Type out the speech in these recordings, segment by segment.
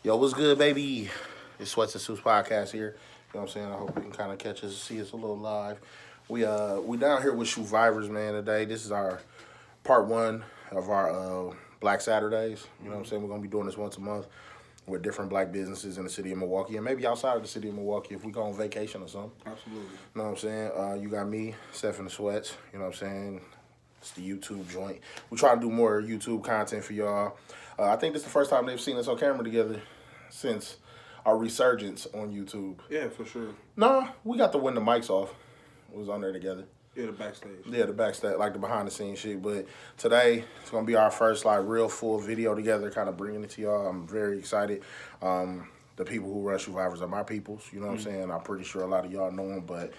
Yo, what's good, baby? It's Sweats and Suits podcast here. You know what I'm saying? I hope you can kind of catch us and see us a little live. We down here with Shoevivors, man, today. This is our part one of our Black Saturdays. You know what I'm saying? We're going to be doing this once a month with different black businesses in the city of Milwaukee and maybe outside of the city of Milwaukee if we go on vacation or something. Absolutely. You know what I'm saying? You got me, Steph and the Sweats. You know what I'm saying? It's the YouTube joint. We try to do more YouTube content for y'all. I think this is the first time they've seen us on camera together since our resurgence on YouTube. Yeah, for sure. Nah, we got the when the mics off. We was on there together. Yeah, the backstage. Yeah, the backstage, like the behind the scenes shit. But today, it's going to be our first like real full video together, kind of bringing it to y'all. I'm very excited. The people who run Shoevivors are my peoples. You know what I'm saying? I'm pretty sure a lot of y'all know them, but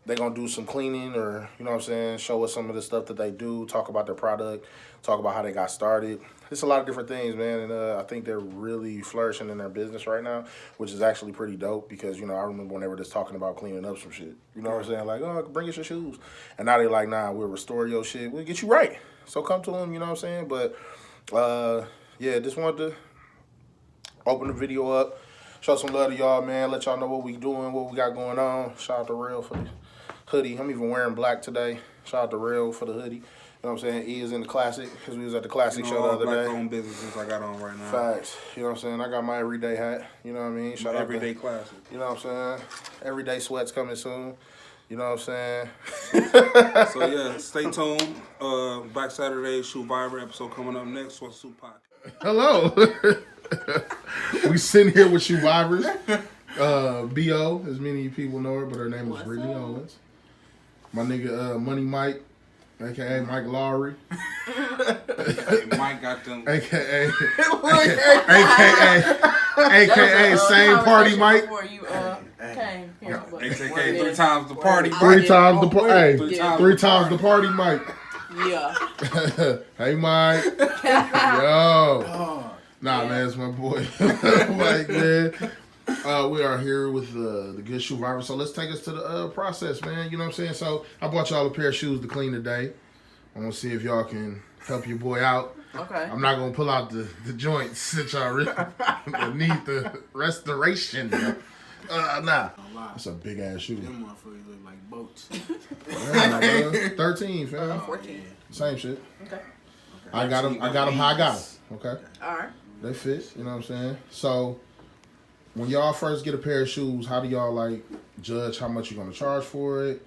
they're going to do some cleaning or, you know what I'm saying, show us some of the stuff that they do, talk about their product, talk about how they got started. It's a lot of different things, man, and I think they're really flourishing in their business right now, which is actually pretty dope because, you know, I remember when they were just talking about cleaning up some shit. You know what I'm saying? Like, oh, bring us your shoes. And now they're like, nah, we'll restore your shit. We'll get you right. So come to them, you know what I'm saying? But, yeah, just wanted to open the video up, show some love to y'all, man, let y'all know what we doing, what we got going on. Shout out to Real for the hoodie. I'm even wearing black today. Shout out to Real for the hoodie. You know what I'm saying? E is in the classic because we was at the classic show the other day. Black-owned businesses I got on right now. Facts. You know what I'm saying? I got my everyday hat. You know what I mean? Shout out everyday classic. You know what I'm saying? Everyday sweats coming soon. You know what I'm saying? So yeah, stay tuned. Black Saturday Shoevivor episode coming up next. What's Soup Podcast? Hello. We sitting here with Shoevivors. B.O., as many people know her, but her name is Brittany Owens. My nigga Money Mike, a.k.a. Mike Lowry. Hey, Mike got them. A.k.a. same party Mike. Before you came here. AKA 3 times the party. 3 times the party. Hey, Yeah. 3 times the party Mike. Yeah. Hey Mike. Yo. Nah, man, it's my boy. Mike, man. We are here with the good Shoevivor. So let's take us to the process, man. You know what I'm saying? So I bought y'all a pair of shoes to clean today. I'm going to see if y'all can help your boy out. Okay. I'm not going to pull out the joints that y'all really need the restoration. Nah. That's a big ass shoe. Them motherfuckers look like boats. 13, fam. 14. Same shit. Okay. I got them how I got them. Okay. All right. They fit, you know what I'm saying? So when y'all first get a pair of shoes, how do y'all like judge how much you're gonna charge for it?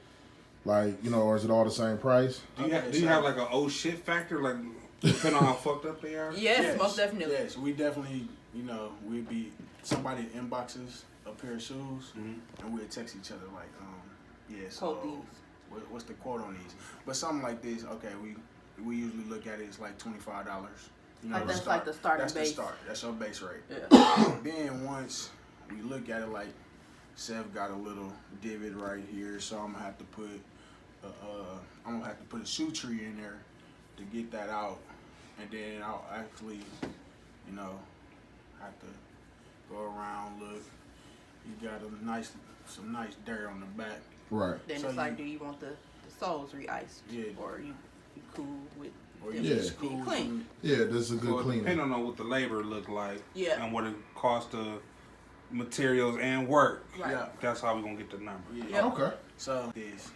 Like, you know, or is it all the same price? Do you have like an oh shit factor? Like, depending on how fucked up they are? Yes, most definitely. Yes, we definitely, you know, we'd be, somebody inboxes a pair of shoes, and we'd text each other like, yeah, so Quote these. what's the quote on these? But something like this, okay, we usually look at it, it's like $25. You know, Like that's like the starting that's base. the start. That's your base rate. Yeah. Then once we look at it, like Seth got a little divot right here, so I'm gonna have to put a shoe tree in there to get that out, and then I'll actually, you know, have to go around, look. You got some nice dirt on the back. Right. Then So it's like, do you want the soles re-iced? Yeah. Or you cool with Or them you Yeah. just being cool. clean? Yeah, this is a good Well, cleaning. depending on what the labor look like. Yeah. And what it costs of materials and work. Right. Yeah. That's how we gonna get the number. Yeah. Okay. So this,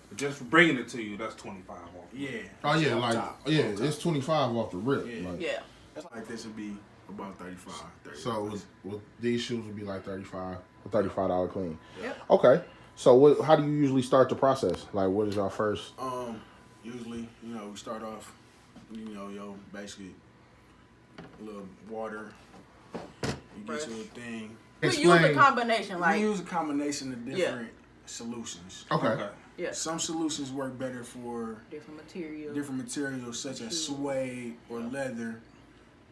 But just for bringing it to you, that's 25 off. yeah. Oh yeah, Up like top, yeah, up top. it's 25 off the rip. Yeah. Like, Yeah. That's like this would be about 35. 30. So with these shoes would be like $35 clean. Yep. Okay. So how do you usually start the process? Like, what is y'all first? Usually, you know, we start off, you know, basically a little water. You get to a thing. We use a combination, like, We use a combination of different solutions. Okay. yeah, Some solutions work better for different materials. different materials such as suede or leather,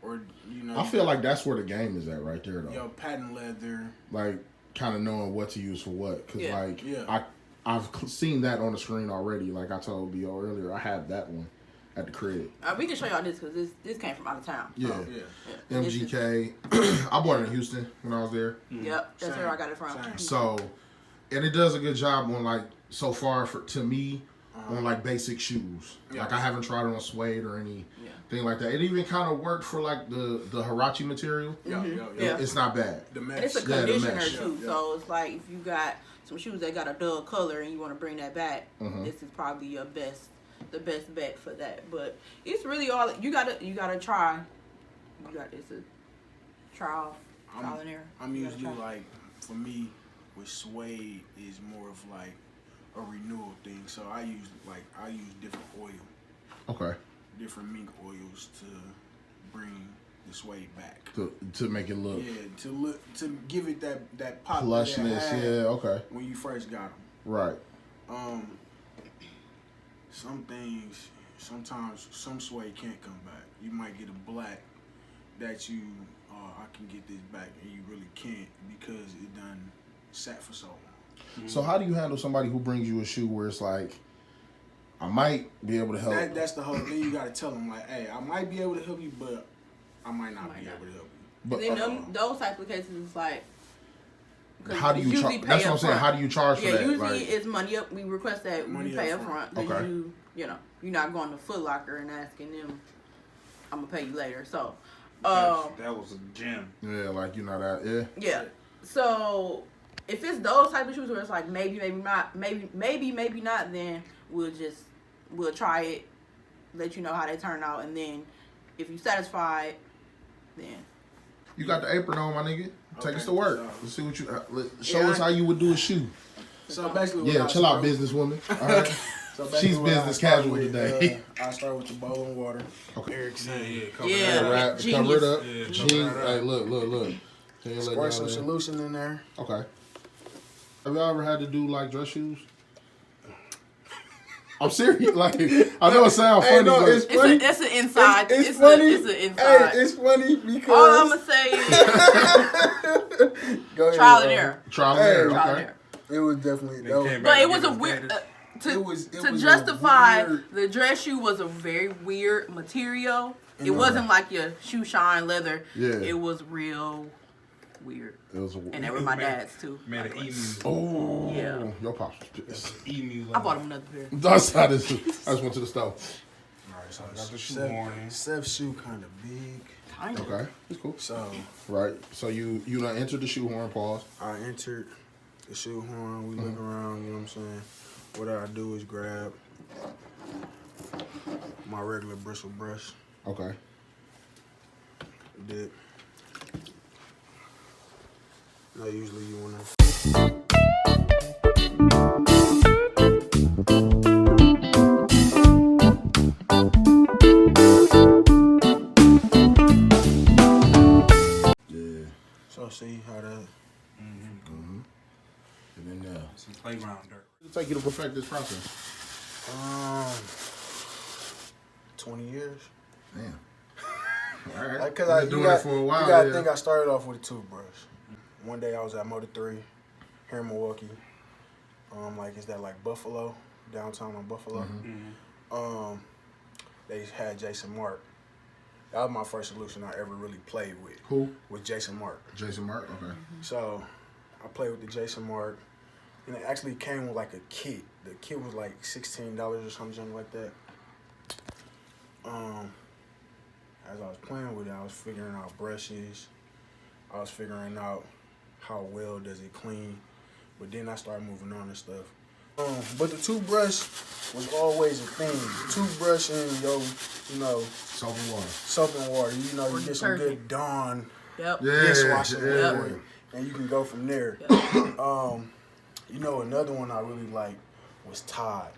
or you know. I feel like that's where the game is at right there, though. Yo, patent leather. Like, kind of knowing what to use for what. Because, Yeah. like, Yeah. I've seen that on the screen already. Like I told B.O. earlier, I have that one at the crib. We can show y'all this because this came from out of town. Yeah. Yeah. Yeah. This is- MGK. I bought it in Houston when I was there. Yep, that's where I got it from. Same. So, and it does a good job on, like, so far to me on like basic shoes. Yeah. Like I haven't tried it on suede or anything like that. It even kind of worked for like the Hirachi material. Yeah. It's not bad. The And mesh. it's a Yeah, the conditioner mesh. too. Yeah. So it's like if you got some shoes that got a dull color and you want to bring that back, this is probably the best bet for that. But it's really all you gotta try. It's a trial and error. I'm You gotta usually try. like, for me, with suede is more of like a renewal thing. So I use different oil, Okay. different mink oils to bring the suede back. To make it look Yeah, to give it that pop plushness. that it had Yeah. Okay. when you first got them. Right. Some things, sometimes some suede can't come back. You might get a black that you, I can get this back, and you really can't because it done sat for so long. So how do you handle somebody who brings you a shoe where it's like, I might be able to help? That's the whole thing. You got to tell them like, hey, I might be able to help you, but I might not be able to help you. But Then those type of cases is like. 'cause how do you usually charge? pay That's what I'm up saying. front. How do you charge for Yeah, that? usually Like, it's money up. We request that Money you pay up up front. front. Okay. You're not going to Foot Locker and asking them, I'm gonna pay you later. So, That was a gem. yeah, like you're not out. Yeah. yeah. So if it's those type of shoes where it's like maybe not, maybe not, then we'll try it, let you know how they turn out, and then if you satisfied, then You got the apron on, my nigga. Take Okay, us to work. so- Let's see what you show us how you would do a shoe. So basically, what Yeah, I chill out, start- businesswoman. All right. So basically She's what I business start casual with, today. I start with the bowl and water. Okay. Eric said, Cover Yeah. that up. Wrap, cover Genius. it up. Yeah, Gene, cover that hey, up. look. Can you let squirt down some there? solution in there. Okay. Have y'all ever had to do like dress shoes? I'm serious. Like I know it sounds funny, but it's funny. it's an inside. It's funny. It's an inside. Hey, it's funny because All I'm gonna say is Go ahead, trial and error. trial and error. Trial and Okay. error. It was definitely They that was, came But back it and was gave a us weird. data. It was To a justify weird- the dress shoe was a very weird material. It wasn't like your shoe shine leather. Yeah. It was real weird. It was a And they were my dad's too. Made an emu. Oh, Yeah. Your pops was pissed. Emu. I bought him another pair. That's how this. I just went to the store. Alright, so Got the shoehorn in. Seth's shoe kind of big, Tiny. Okay, it's cool. so Right. So you done entered the shoehorn. Pause. I entered the shoe horn. We look around. You know what I'm saying? What I do is grab my regular bristle brush, Okay. dip. Now usually you wanna. Yeah. So see how that. And then Some playground dirt. it'll take you to perfect this process. 20 years. Damn. All right. Like, cause Been I doing you got, it for a while. You gotta yeah. think I started off with a toothbrush. One day I was at Motor 3 here in Milwaukee. Like is that like Buffalo, downtown on Buffalo? They had Jason Mark. That was my first solution I ever really played with. Who? With Jason Mark. Jason Mark. Okay. So I played with the Jason Mark, and it actually came with like a kit. The kit was like $16 or something like that. As I was playing with it, I was figuring out brushes. I was figuring out how well does it clean. But then I started moving on and stuff. But the toothbrush was always a thing. Toothbrush and Soap and water. soap and water. You know, Or you get some detergent. good Dawn Yep. Yeah. dishwashing yeah. liquid, and you can go from there. Another one I really liked was Tide.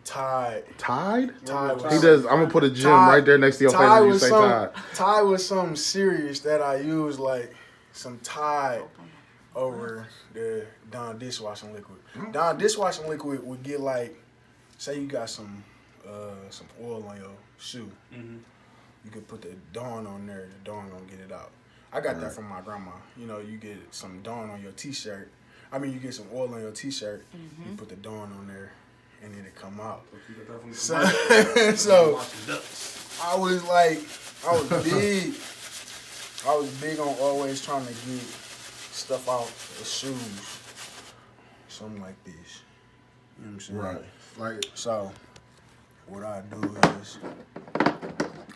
Tide. Tide. Tide was He does. I'm gonna put a gym Tide- right there next to your face Tide when you was say some, Tide. Tide was something serious that I used, like some Tide over the Dawn dishwashing liquid. Dawn dishwashing liquid would get like, say you got some oil on your shoe. You could put the Dawn on there. The Dawn gonna get it out. I got that from my grandma. You know, you get some Dawn on your T-shirt. I mean, you get some oil on your T-shirt. You put the Dawn on there, and it'll come out. You got that from the So, commercial. so Watching ducks. I was big. I was big on always trying to get stuff out of shoes. Something like this. You know what I'm saying? Right. Like, So, what I do is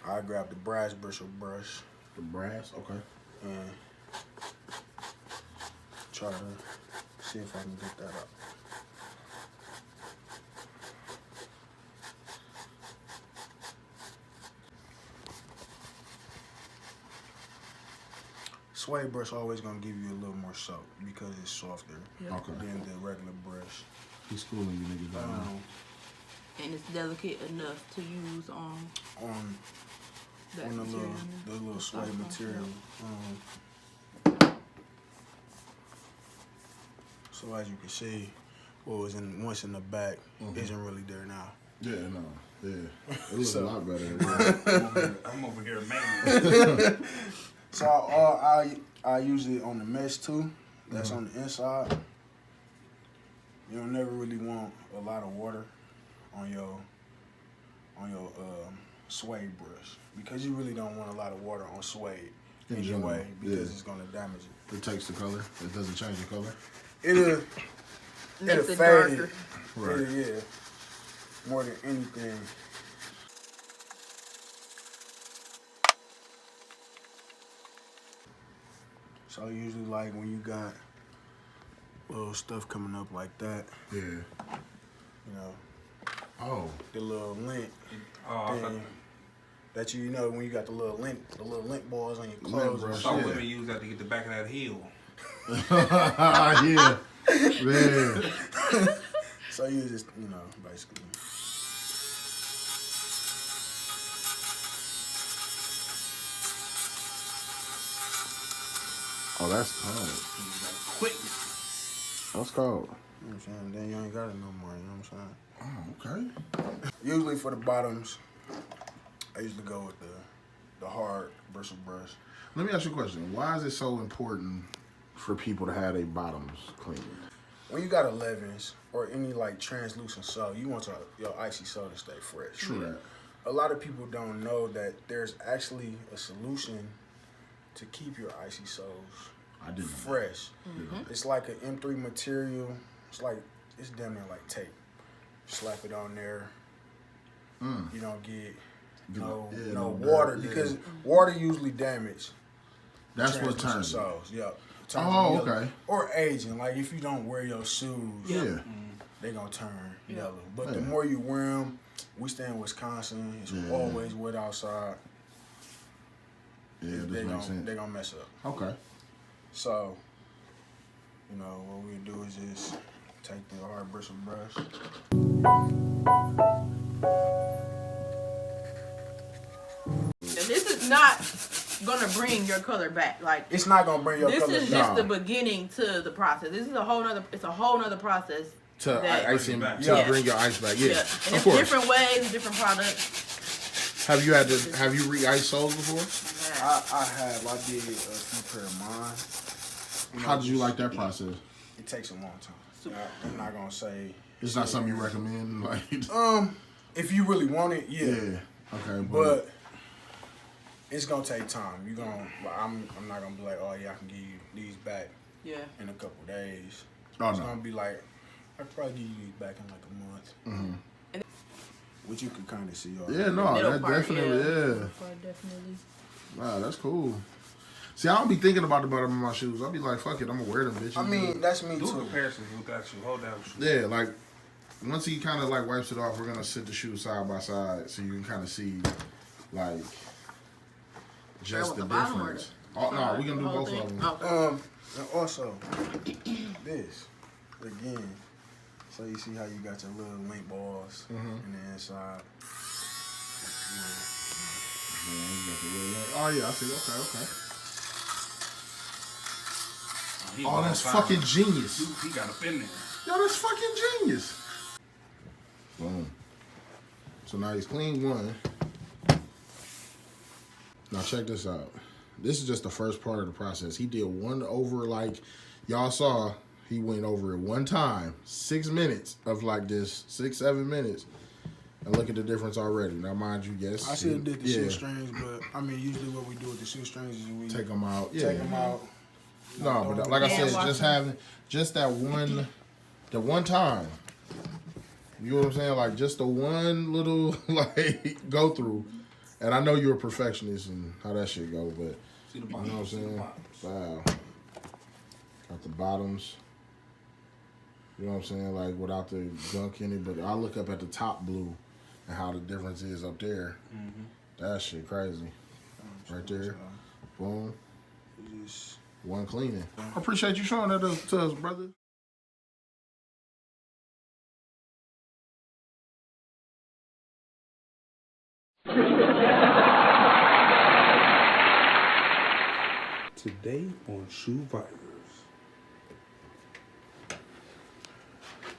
I grab the brass bristle brush the brass, okay. and try to see if I can get that up. Suede brush always gonna give you a little more soap because it's softer Okay. than the regular brush. He's schooling you niggas right now. And it's delicate enough to use on On that the material. little suede material. So as you can see, what was once in the back isn't really there now. Yeah, no. Yeah. It looks So- a lot better. I'm over here man. So I use it on the mesh too. That's on the inside. You don't never really want a lot of water on your suede brush because you really don't want a lot of water on suede In anyway general, because yeah. it's gonna damage it. It takes the color. It doesn't change the color. It'll Makes it fade darker. it. Right. Yeah. More than anything. So usually like when you got little stuff coming up like that, Yeah. you know, Oh. the little lint Oh, I thing that you know when you got the little lint balls on your Lint clothes and brush, thought shit. yeah. women use that to get the back of that heel. Yeah. Man. So you just, basically. Oh, that's cold. Quickness. That's cold. You know what I'm saying? Then you ain't got it no more, you know what I'm saying? Oh, okay. Usually for the bottoms, I usually go with the hard bristle brush. Let me ask you a question. Why is it so important for people to have their bottoms clean? When you got 11s or any like translucent sole, you want your icy sole to stay fresh. True that. A lot of people don't know that there's actually a solution to keep your icy soles I didn't know. fresh. It's like an M3 material. It's damn near like tape. Slap it on there. You don't get no water dirt, because yeah. water usually damage That's what translucent turns it. soles. Yep. Oh, okay. Or aging. Like if you don't wear your shoes, Yeah. they gonna turn Yeah. yellow. But Yeah. the more you wear them, we stay in Wisconsin. It's Yeah. always wet outside. Yeah, this makes sense. They gonna mess up. Okay. So, what we do is just take the hard bristle brush. And this is not gonna bring your color back. Like It's not gonna bring your this color is back. just the beginning to the process. This is a whole nother process. To that- icing Back. to Yeah. bring your ice back. Yeah. Yeah, and Of it's course. different ways, different products. Have you re-iced soles before? I did a few pair of mine. How did you like that process? It takes a long time. I'm not gonna say. It's not something you recommend, like. If you really want it, yeah. Yeah. Okay. But it's gonna take time. I'm not gonna be like, oh yeah, I can give you these back Yeah. in a couple days. Oh, It's no. gonna be like, I could probably give you these back in like a month. Which you can kind of see already. Yeah, no, Middle that part, definitely, yeah. Middle part, definitely. Wow, that's cool. See, I don't be thinking about the bottom of my shoes. I'll be like, fuck it, I'm gonna wear them bitches. I mean, that's me Do too. comparisons with actually hold down shoes. Yeah, like once he kind of like wipes it off, we're gonna sit the shoes side by side so you can kind of see like just with the the bottom or difference. Oh no, we can do The whole both thing? of them. Okay. And also, this again. So you see how you got your little link balls in the inside. Oh yeah, I see. Okay. He Oh, that's fine. fucking genius. He got up in there. Yo, that's fucking genius. Boom. So now he's cleaned one. Now check this out. This is just the first part of the process. He did one over, like y'all saw. He went over it one time, 6 minutes of like this, 6-7 minutes, and look at the difference already. Now, mind you, yes, I should have did the yeah, shoestrings, but I mean, usually what we do with the shoestrings is we take them out. Yeah, take them out. no, but like I Yeah, said, watch just them. having just that one time. You know what I'm saying? Like just the one little like go through. And I know you're a perfectionist and how that shit go, but See the you know bottom. what I'm See the saying? bottoms. Wow. Got the bottoms. You know what I'm saying? Like without the gunk in it, but I look up at the top blue and how the difference is up there. That shit crazy. Right there. Boom. Just One cleaning. I appreciate you showing that to us, brother. today on Shoevivors.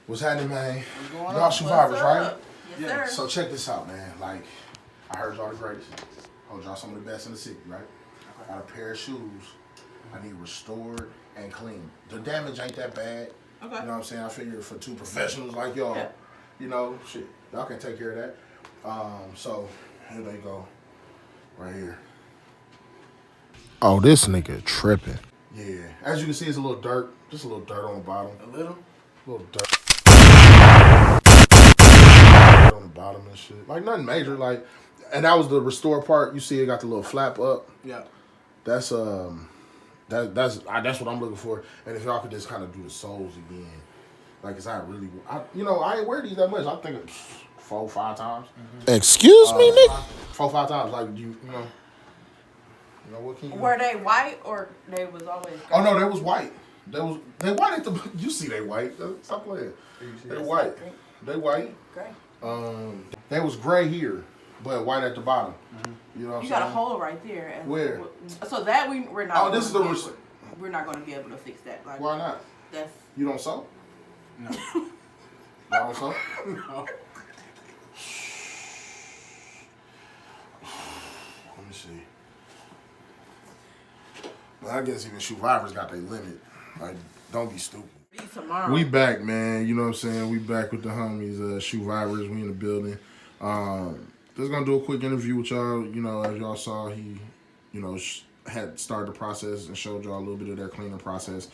What's happening, man? Going Y'all on. Shoevivors, What's right? up? Yes, sir. So check this out, man. Like, I heard y'all the greatest. I heard y'all some of the best in the city, right? I got a pair of shoes. I need restored and clean. The damage ain't that bad. Okay. You know what I'm saying? I figure for two professionals like y'all, Yeah. you know, shit, y'all can take care of that. So here they go, right here. Oh, this nigga tripping. Yeah, as you can see, it's a little dirt, just a little dirt on the bottom. A little? A little dirt on the bottom and shit. Like nothing major. Like, and that was the restore part. You see, it got the little flap up. Yeah. That's that's what I'm looking for. And if y'all could just kind of do the soles again, like, cause I ain't wear these that much. I think it's 4 or 5 times. Excuse me, nigga? 4 or 5 times. Like you know what can you? Were they white or they was always? Oh no, they was white. They white at the. You see, they white. Stop playing. They white. They white. Great. They was gray here, but white at the bottom. You know what I'm You saying? got a hole right there. And Where? So that we're not. Oh, this is the. We're not going to be able to fix that. Like, Why not? That's. You don't sew? No. Y'all don't sew? No. Let me see. Well, I guess even Shoevivors got their limit. Like, don't be stupid. Be tomorrow. We back, man. You know what I'm saying? We back with the homies, Shoevivors. We in the building. Just gonna do a quick interview with y'all. You know, as y'all saw, he, had started the process and showed y'all a little bit of their cleaning process.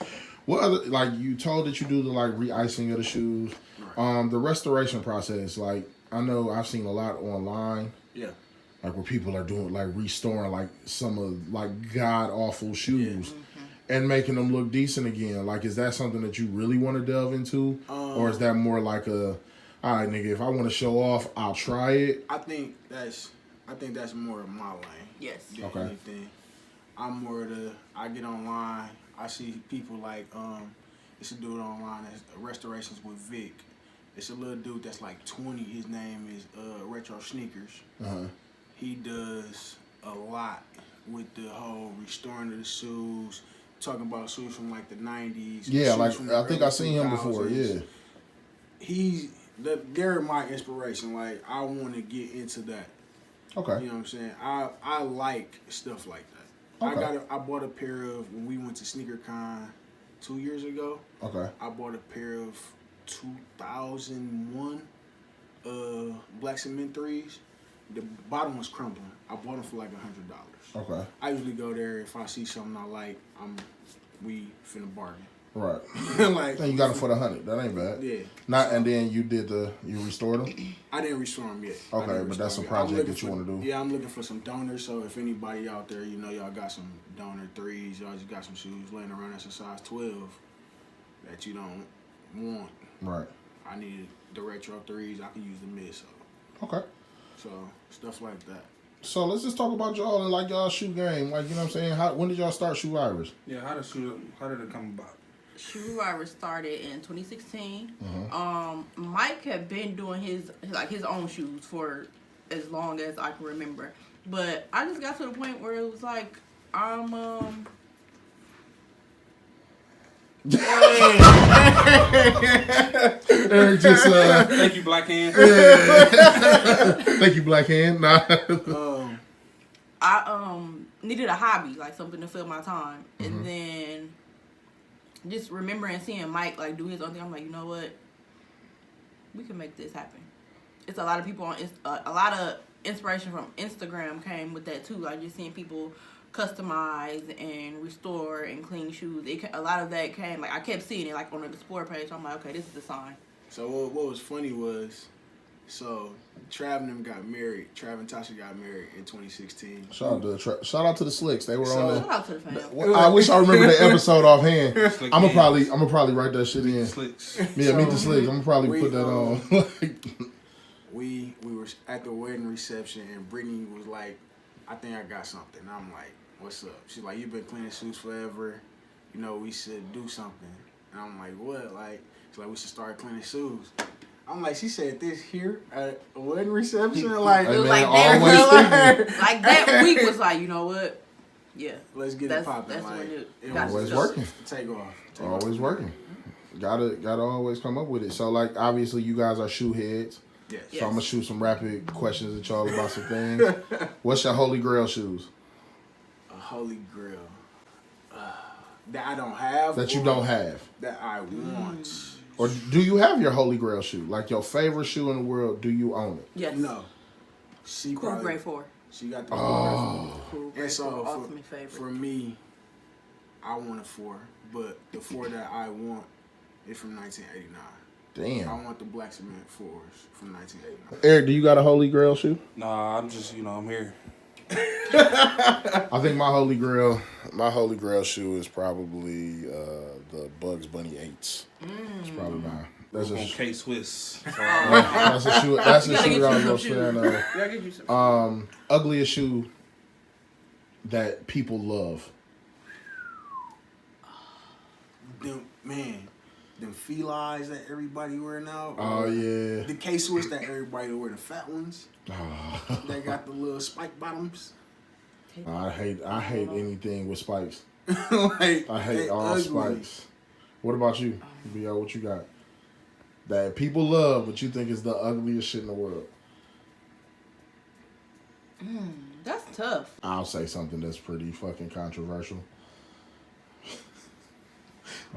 What other, like, you told that you do the, like, re-icing of the shoes. The restoration process, like, I know I've seen a lot online. Yeah. Like, where people are doing, like, restoring, like, some of, like, god-awful shoes. And making them look decent again. Like, is that something that you really want to delve into? Or is that more like a, all right, nigga, if I want to show off, I'll try it? I think that's more of my lane. Yes. Than Okay. anything. I'm more I get online, I see people like, it's a dude online that's restorations with Vic. It's a little dude that's like 20. His name is Retro Sneakers. He does a lot with the whole restoring of the shoes, talking about shoes from like the 90s. Yeah, shoes like, from the I think early I seen him before, 2000s. yeah. They're my inspiration. Like, I want to get into that. Okay. You know what I'm saying? I like stuff like that. Okay. I bought a pair of, when we went to SneakerCon 2 years ago. Okay. I bought a pair of 2001 black cement 3s. The bottom was crumbling. I bought them for like $100. Okay. I usually go there if I see something I like. We finna bargain. Right. Like, And you got them for the 100. That ain't bad. Yeah. And then you restored them? I didn't restore them yet. Okay, but that's a project that you want to do. Yeah, I'm looking for some donors. So if anybody out there, y'all got some donor 3s, y'all just got some shoes laying around that's a size 12 that you don't want. Right. I need the retro 3s. I can use the mid. Okay. So stuff like that. So let's just talk about y'all and like y'all shoe game. Like, you know what I'm saying? When did y'all start Shoevivors? Yeah, how did it come about? Shoevivors started in 2016. Mike had been doing his own shoes for as long as I can remember, but I just got to the point where it was like Eric just Thank you, Black Hand. thank you, Black Hand. Nah. I needed a hobby, like something to fill my time, and then just remembering seeing Mike like do his own thing. I'm like, you know what? We can make this happen. It's a lot of people on a lot of inspiration from Instagram came with that too. Like just seeing people customize and restore and clean shoes. A lot of that came like I kept seeing it like on the Explore page. I'm like, okay, this is the sign. So what was funny was, so Trav and them got married. Trav and Tasha got married in 2016. Shout out to the Slicks. They were on Shout out to the fam. I wish I remember the episode offhand. Slick I'm gonna hands. probably write that shit in. Slicks. Yeah, meet the Slicks. I'm gonna probably put that on. We were at the wedding reception, and Brittany was like, I think I got something. And I'm like, what's up? She's like, you've been cleaning shoes forever. You know, we should do something. And I'm like, what? Like, she's like, we should start cleaning shoes. I'm like, she said this here at a wedding reception? Like, Hey, man, like always thinking. Like that week was like, you know what? Yeah. Let's get it popping. That's Like, what it Always just working. Take off. Always working. Gotta always come up with it. So like obviously you guys are shoe heads. Yes. So I'm gonna shoot some rapid questions at y'all about some things. What's your holy grail shoes? A holy grail. That I don't have. That you or don't have. That I want. Or do you have your holy grail shoe? Like your favorite shoe in the world, do you own it? Yes. No. She Cool probably. grade 4. She got the Oh. Cool grade And so 4. Ultimate favorite. for me, I want a 4, but the 4 that I want is from 1989. I Damn. want the black cement 4s from 1989. Eric, do you got a holy grail shoe? Nah, I'm just, I'm here. I think my holy grail shoe is probably the Bugs Bunny 8s. It's probably mine. That's On a K-Swiss. that's a shoe. That's a You gotta shoe get that I'm you most some fan of. Yeah, get you some. Ugliest shoe that people love. Them felines that everybody wear now. Oh yeah. The K-Swiss that everybody wear, the fat ones. Oh. They got the little spike bottoms. I hate anything with spikes. Like, I hate they all ugly. spikes. What about you, B.O.? What you got? That people love, but you think is the ugliest shit in the world. That's tough. I'll say something that's pretty fucking controversial.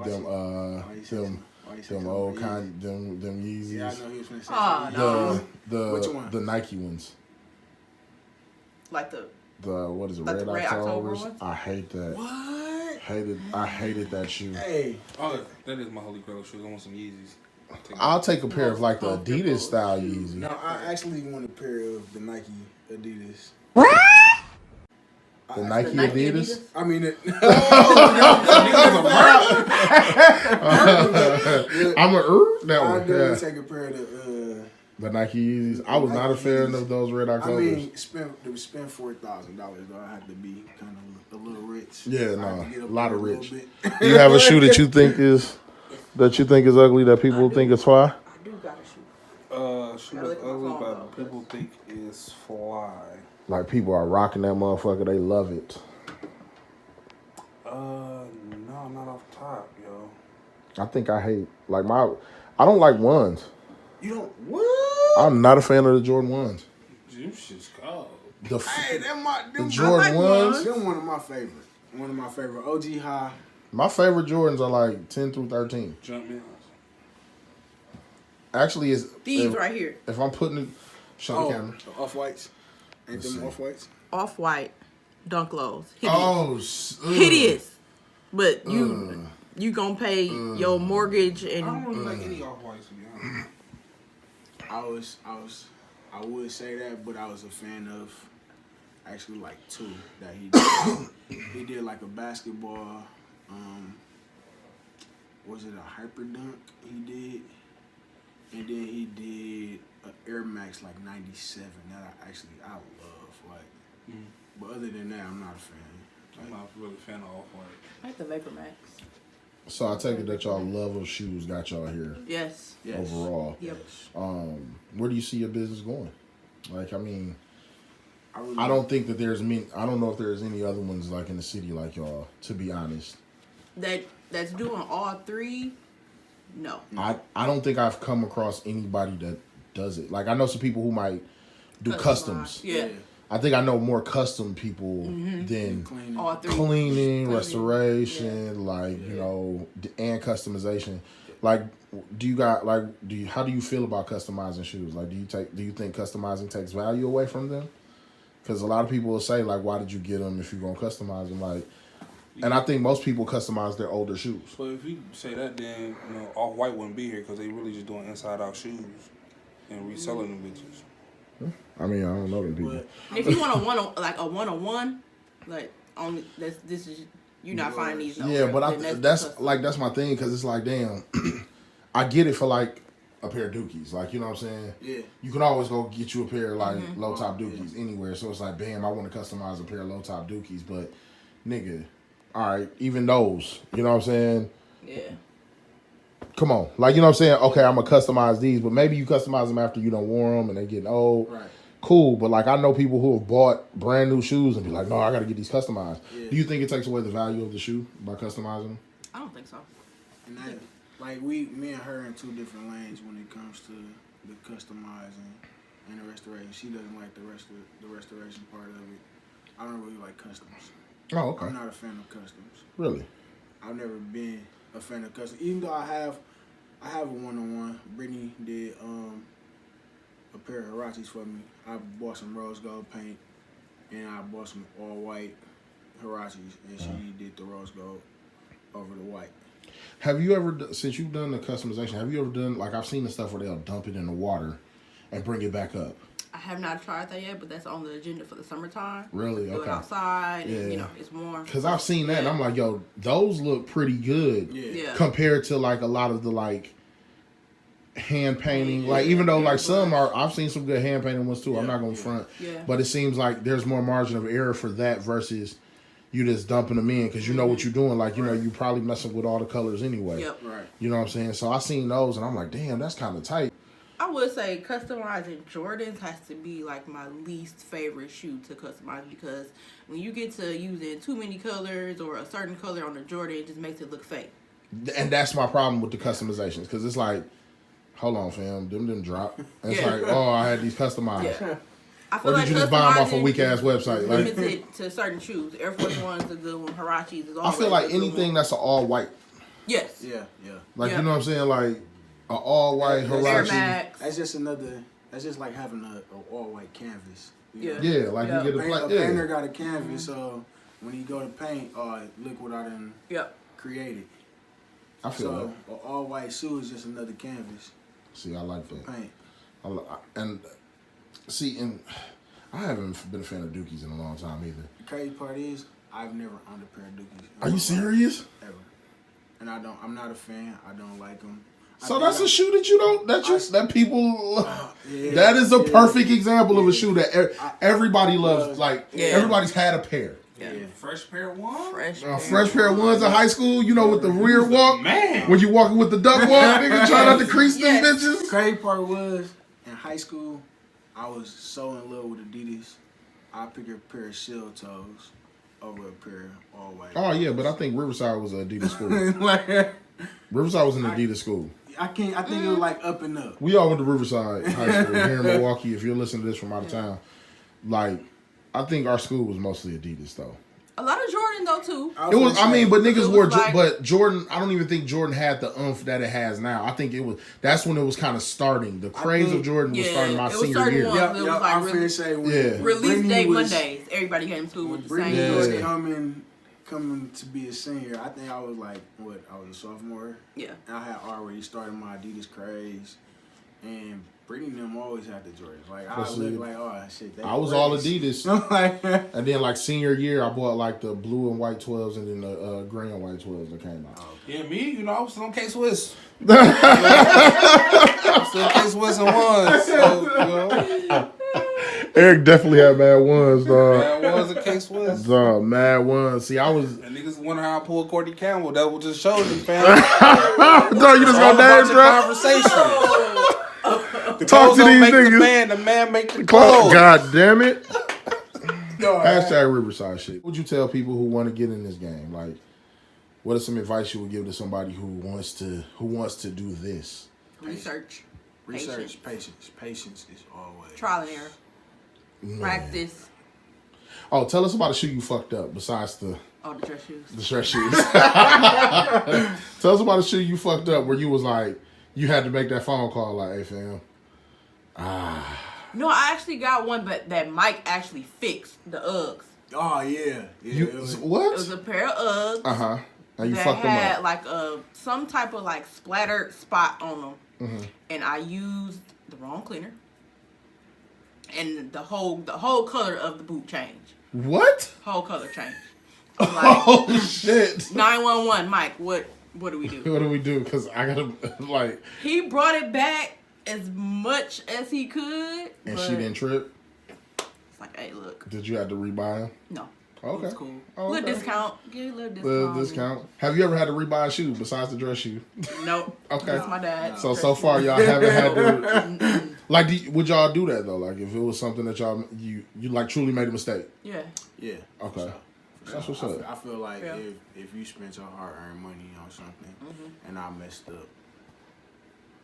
Them old kind, them Yeezys. Yeah, I know he was finna say Oh, something. no. Which one? The Nike ones. Like the What is it? Like Red the Red October Octobers. ones? I hate that. What? I hated that shoe. Hey, Oh, that is my holy grail shoes. I want some Yeezys. I'll take a pair of like the Comfortable. Adidas style Yeezy. no, I actually want a pair of the Nike Adidas. The Nike the Nike Adidas. I mean, I'm that I one. do Yeah. take a pair of The Nike Yeezys. I was not a fan of those Red I Octobers. mean, spend $4,000 though. I have to be kind of a little rich. Yeah, I have no, to get up a lot there of little rich. bit. You have a shoe that you think is ugly that people think is fly? I do got a shoe. Shoe Gotta that's look at my ugly, phone, but though, people think is fly. Like people are rocking that motherfucker. They love it. No, not off top, yo. I think I hate I don't like ones. You don't what? I'm not a fan of the Jordan ones. Them shit's cold. Hey, them Jordan ones. Them one of my favorite. One of my favorite. OG High. My favorite Jordans are like 10 through 13. Jumpman. Actually, is These right here. if I'm putting it, show the camera. the Off Whites. Ain't Let's them see. Off Whites? Off-white dunk lows. Hideous. Oh, Hideous. But you gonna pay your mortgage I and don't really like any off-whites, to be honest. I would say that, but I was a fan of actually like 2 that he did. He did like a basketball, was it a hyper dunk he did? And then he did an Air Max like 97 that I love. Like, but other than that, I'm not a fan. I'm not really a fan of off-white. I like the Vapor Max. So I take it that y'all love of shoes got y'all here Yes. overall. Yep. Where do you see your business going? Like, I mean, really, I don't think that I don't know if there's any other ones like in the city like y'all, to be honest. That's doing all 3. No. I don't think I've come across anybody that does it. Like, I know some people who might do customs. Yeah. I think I know more custom people than clean. All 3. cleaning, restoration, like, you know, and customization. Like, how do you feel about customizing shoes? Like, do you think customizing takes value away from them? Because a lot of people will say, like, why did you get them if you're going to customize them? Like, And I think most people customize their older shoes. So if you say that, then Off-White wouldn't be here because they really just doing inside-out shoes and reselling them bitches. I mean, I don't know them people. And if you want a one-on-one, like only this is you're not finding these. Yeah, but that's my thing because it's like, damn, I get it for like a pair of Dookies, like you know what I'm saying. Yeah. You can always go get you a pair of like low top Dookies anywhere. So it's like, bam, I want to customize a pair of low top Dookies, but nigga, all right, even those, you know what I'm saying. Yeah. Come on, like you know what I'm saying. Okay, I'm gonna customize these, but maybe you customize them after you don't wear them and they getting old. Right. Cool, but like I know people who have bought brand new shoes and be like, no, I got to get these customized. Yeah. Do you think it takes away the value of the shoe by customizing them? I don't think so. And that, like me and her in two different lanes when it comes to the customizing and the restoration. She doesn't like the restoration part of it. I don't really like customs. Oh, okay. I'm not a fan of customs. Really? I've never been a fan of customs, even though I have a one-on-one. Brittany did a pair of Hirachis for me. I bought some rose gold paint and I bought some all white Hirachis, and she did the rose gold over the white. Have you ever, since you've done the customization, have you ever done, like I've seen the stuff where they'll dump it in the water and bring it back up? I have not tried that yet, but that's on the agenda for the summertime. Really? Do it Okay. outside, Yeah. and, it's warm. Because I've seen that and I'm like, yo, those look pretty good Yeah. compared to like a lot of the like hand painting. Like even though like some are, I've seen some good hand painting ones too. I'm not going to front. Yeah. But it seems like there's more margin of error for that versus you just dumping them in because you know what you're doing. Like, you know, you probably messing with all the colors anyway. Yep. Right. You know what I'm saying? So I seen those and I'm like, damn, that's kind of tight. I would say customizing Jordans has to be like my least favorite shoe to customize because when you get to using too many colors or a certain color on the Jordan, it just makes it look fake. And that's my problem with the customizations because it's like, hold on, fam, them didn't drop. And it's like, oh, I had these customized. Yeah. I feel Or did like you just buy them off a customizing weak ass website? Like, limited to certain shoes. Air Force One's a good one. Hirachis is I always feel like a good anything one. that's an all white, Yes. Yeah, yeah. like Yeah. you know what I'm saying, like an all white Air Air Hirachi. Max. That's just another. That's just like having a all white canvas. You know? Yeah, like Yeah. you get a A play. painter Yeah, got a canvas, so when you go to paint, look what I done Yep. created. I feel So that. an all white shoe is just another canvas See, I like for that. paint. And see, and I haven't been a fan of Dookies in a long time either. The crazy part is, I've never owned a pair of Dookies. in Are my you life, serious? Ever. And I'm not a fan. I don't like them. So that's a shoe that you don't, that people, Yeah, that is a yeah. perfect example of a shoe that everybody loves. Like, Yeah. everybody's had a pair. Yeah. Fresh pair one? Fresh. A fresh pair of ones in high school, you know, with the rear walk. Man. When you walking with the duck walk, nigga, try not to crease them Yes. bitches. Crazy part was, in high school, I was so in love with Adidas, I picked a pair of shell toes over a pair of all white. Oh, yeah, but I think Riverside was an Adidas school. Like, Riverside was an Adidas school. I think it was like up and up. We all went to Riverside High School here in Milwaukee. If you're listening to this from out of town, like, I think our school was mostly Adidas, though. A lot of Jordan though too. It was, I mean, but niggas was wore, like- but Jordan, I don't even think Jordan had the oomph that it has now. I think that's when it was kind of starting. The craze of Jordan was Yeah, starting my it was senior starting year. one. Yep, It was yep, like I'm really- finna say when Yeah. Release Brittany day was- Mondays. Everybody came to school When with the Brittany same was Jordan. coming to be a senior, I think I was like, I was a sophomore. Yeah. And I had already started my Adidas craze. And Brittany and them always had the Jordans. Like, I Let's look see. like, oh, shit. They I was crazy. all Adidas. I'm like, And then, like, senior year, I bought, like, the blue and white 12s and then the gray and white 12s that came out. Yeah, me, I was still on K-Swiss. I'm still K-Swiss and ones. So, Eric definitely had mad ones, dog. that was a K-Swiss. Dog, mad ones. See, I was... And niggas wonder how I pulled Courtney Campbell. That was just showed you, fam. Dog, you just All gonna about dance, your right? conversation. The Talk clothes to don't these make niggas. the man make the clothes. God damn it. no, Hashtag Riverside shit. What would you tell people who want to get in this game? Like, what is some advice you would give to somebody who wants to do this? Research. research, patience is always. Trial and error. Man. Practice. Oh, tell us about a shoe you fucked up besides the Oh, the dress shoes. dress shoes. Tell us about a shoe you fucked up where you was like, you had to make that phone call like, hey fam. No, I actually got one, but that Mike actually fixed the Uggs. Oh yeah. You it was, what? It was a pair of Uggs And you that fucked them had up. like some type of like splattered spot on them, Mm-hmm. and I used the wrong cleaner, and the whole color of the boot changed. What? Whole color changed. I'm like, Oh shit! 911, Mike. What do we do? What do we do? Because I gotta like. He brought it back as much as he could, And but she didn't trip. It's like, hey, look. Did you have to rebuy them? No. Okay. It's cool. Oh, Little okay. discount. Get a little discount. Little discount. Have you ever had to rebuy a shoe besides the dress shoe? Nope. Okay. That's my dad. So far y'all haven't had to. Like, would y'all do that though? Like, if it was something that y'all you like truly made a mistake. Yeah. Yeah. Okay. For That's sure. what's up. I feel like Yeah. if you spent your hard-earned money on something and I messed up,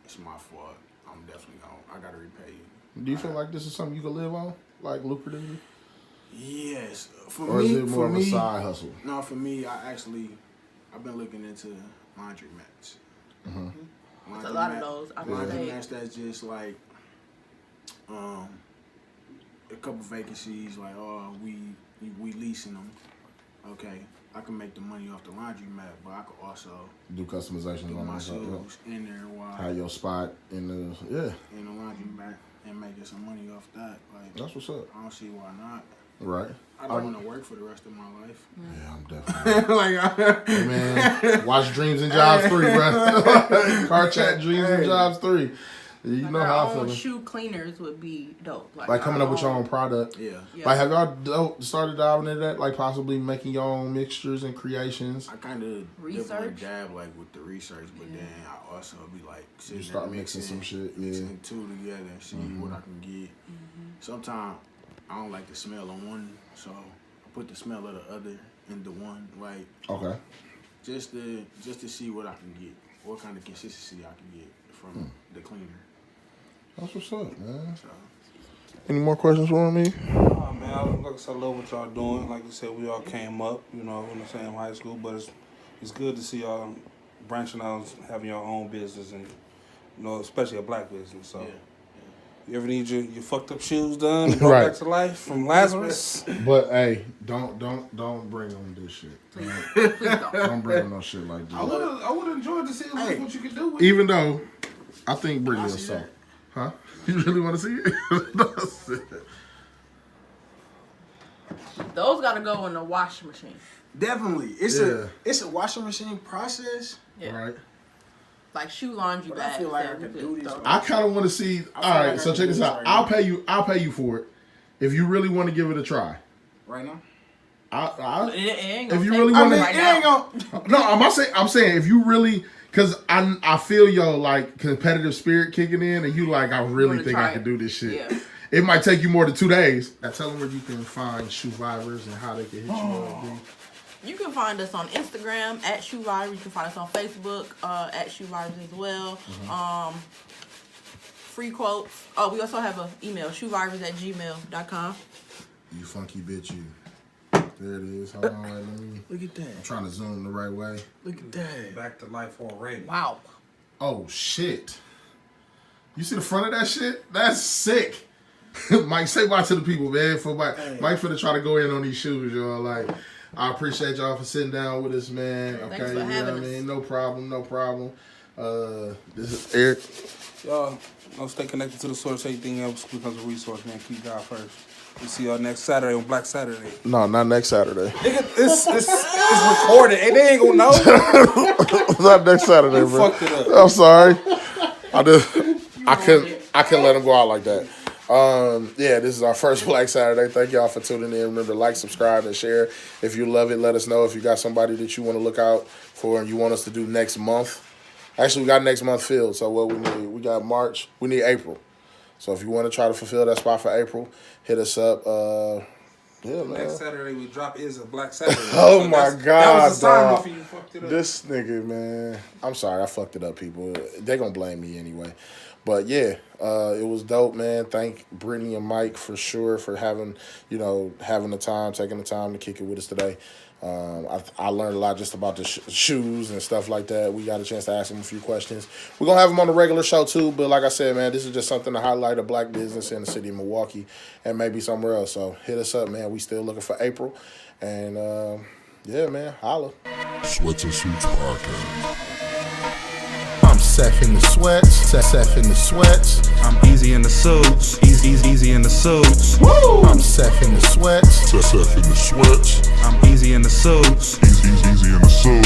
it's my fault. I'm definitely I gotta repay you. Do you feel like this is something you could live on, like lucratively, Yes. or is it more of a side hustle? No, for me, I've been looking into laundromats. Mm-hmm. There's a lot of those. Laundromats that's just like a couple vacancies, like we leasing them. Okay, I can make the money off the laundromat, but I could also Do customizations do on my myself. shoes in there while Have your spot in the in the laundromat and making some money off that. Like, That's what's up. I don't see why not. Right. I don't want to work for the rest of my life. Yeah, I'm definitely. Like, Hey, man, watch Dreams and Jobs 3, bro. Car chat Dreams and Jobs 3. You know how I feel. Shoe cleaners would be dope. Like coming up with your own product. yeah. Like, have y'all started diving into that? Like, possibly making your own mixtures and creations? I kind of Research? dab like with the research, but then I also be like sitting You start there mixing some shit, yeah. mixing two together and see what I can get. Sometimes I don't like the smell of one, so I put the smell of the other into one, like Okay. just to see what I can get, what kind of consistency I can get from the cleaner. That's what's up, man. So Any more questions for me? Oh, man, like I said, I love what y'all doing. Like you said, we all came up, in the same high school, but it's good to see y'all branching out, having your own business, and especially a black business. So, you ever need your fucked up shoes done and brought Right. back to life from Lazarus? But hey, don't bring on this shit. Please don't. Don't bring on no shit like this. I would enjoy to see what you could do with Even though I think Brittany will see suck. that? Huh? You really want to see it? Those gotta go in the washing machine. definitely, it's a washing machine process. Yeah. Right. Like shoe laundry But I bags. feel like that I could we do could this. throw. I kind of want to see. All feel right, like so I check can this do out. this right I'll pay you for it if you really want to give it a try. Right now, It ain't If gonna you take really me wanna- right it now. ain't gonna. No, I'm saying if you really, cause I feel your like competitive spirit kicking in, and you like I really wanna think try I can it. do this shit. Yeah. It might take you more than 2 days. Now tell them where you can find Shoevivors and how they can hit you up. dude. You can find us on Instagram at Shoevivors. You can find us on Facebook at Shoevivors as well. Free quotes. Oh, we also have an email, shoevivors@gmail.com. You funky bitch, you. There it is. Hold on, let me. Look at that. I'm trying to zoom the right way. Look at that. back to life already. Wow. Oh shit! You see the front of that shit? That's sick. Mike, say bye to the people, man. For Mike, Mike finna try to go in on these shoes, y'all. Like, I appreciate y'all for sitting down with us, man. Okay, Thanks for you know having what I us. mean? No problem. This is Eric. Y'all, stay connected to the source. Everything else becomes a resource, man. Keep God first. We'll see y'all next Saturday on Black Saturday. No, not next Saturday. It's recorded. And they ain't gonna know. Not next Saturday, You bro. fucked it up. I'm sorry. I couldn't let him go out like that. Yeah, this is our first Black Saturday. Thank y'all for tuning in. Remember to like, subscribe, and share. If you love it, let us know. If you got somebody that you want to look out for and you want us to do next month. Actually, we got next month filled. So what we got March. We need April. So if you want to try to fulfill that spot for April, hit us up. Yeah, man. Next Saturday we drop is a Black Saturday. Oh my God, that was a sign dog. off and you fucked it up. This nigga, man. I'm sorry, I fucked it up, people. They gonna blame me anyway. But yeah, it was dope, man. Thank Brittany and Mike for sure for having the time, taking the time to kick it with us today. I learned a lot just about the shoes and stuff like that. We got a chance to ask him a few questions. We're going to have him on the regular show, too. But like I said, man, this is just something to highlight a black business in the city of Milwaukee and maybe somewhere else. So hit us up, man. We still looking for April. And, yeah, man, holla. Sweats and Suits Podcast. I'm Seth in the sweats, Seth in the sweats. I'm easy in the suits, easy in the suits. Woo! I'm Seth in the sweats, Seth in the sweats. I'm easy in the suits. Easy in the suits.